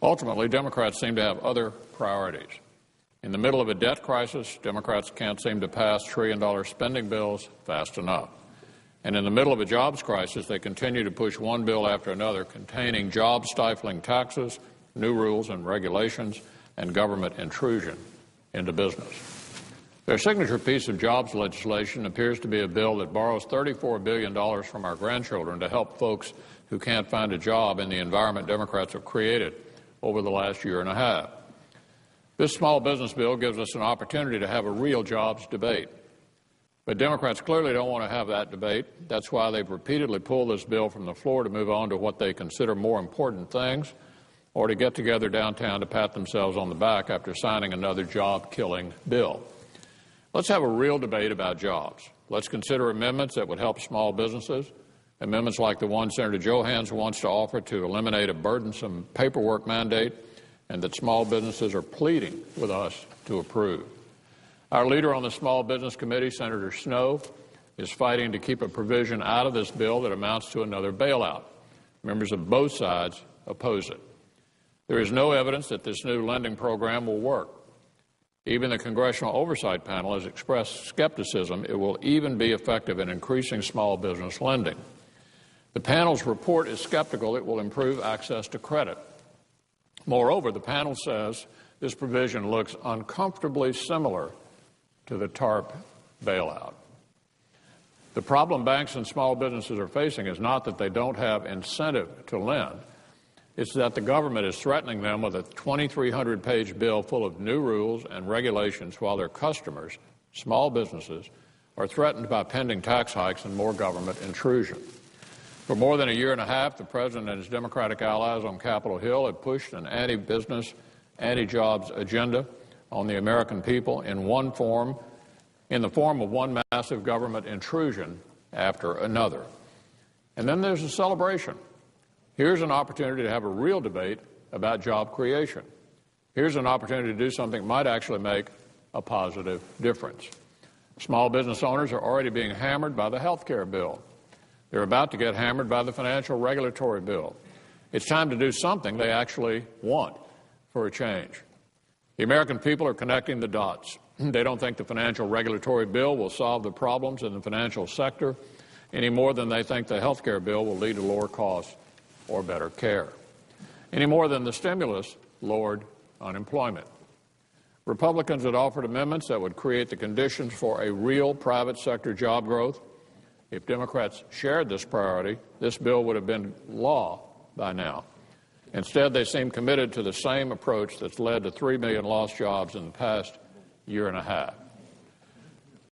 Ultimately, Democrats seem to have other priorities. In the middle of a debt crisis, Democrats can't seem to pass trillion-dollar spending bills fast enough. And in the middle of a jobs crisis, they continue to push one bill after another containing job-stifling taxes, new rules and regulations, and government intrusion into business. Their signature piece of jobs legislation appears to be a bill that borrows $34 billion from our grandchildren to help folks who can't find a job in the environment Democrats have created over the last year and a half. This small business bill gives us an opportunity to have a real jobs debate. But Democrats clearly don't want to have that debate. That's why they've repeatedly pulled this bill from the floor to move on to what they consider more important things, or to get together downtown to pat themselves on the back after signing another job-killing bill. Let's have a real debate about jobs. Let's consider amendments that would help small businesses, amendments like the one Senator Johans wants to offer to eliminate a burdensome paperwork mandate and that small businesses are pleading with us to approve. Our leader on the Small Business Committee, Senator Snowe, is fighting to keep a provision out of this bill that amounts to another bailout. Members of both sides oppose it. There is no evidence that this new lending program will work. Even the Congressional Oversight Panel has expressed skepticism it will even be effective in increasing small business lending. The panel's report is skeptical it will improve access to credit. Moreover, the panel says this provision looks uncomfortably similar to the TARP bailout. The problem banks and small businesses are facing is not that they don't have incentive to lend. It's that the government is threatening them with a 2,300-page bill full of new rules and regulations while their customers, small businesses, are threatened by pending tax hikes and more government intrusion. For more than a year and a half, the President and his Democratic allies on Capitol Hill have pushed an anti-business, anti-jobs agenda on the American people in the form of one massive government intrusion after another. And then there's a celebration. Here's an opportunity to have a real debate about job creation. Here's an opportunity to do something that might actually make a positive difference. Small business owners are already being hammered by the health care bill. They're about to get hammered by the financial regulatory bill. It's time to do something they actually want for a change. The American people are connecting the dots. They don't think the financial regulatory bill will solve the problems in the financial sector any more than they think the health care bill will lead to lower costs or better care, any more than the stimulus lowered unemployment. Republicans had offered amendments that would create the conditions for a real private sector job growth. If Democrats shared this priority, this bill would have been law by now. Instead, they seem committed to the same approach that's led to 3 million lost jobs in the past year and a half.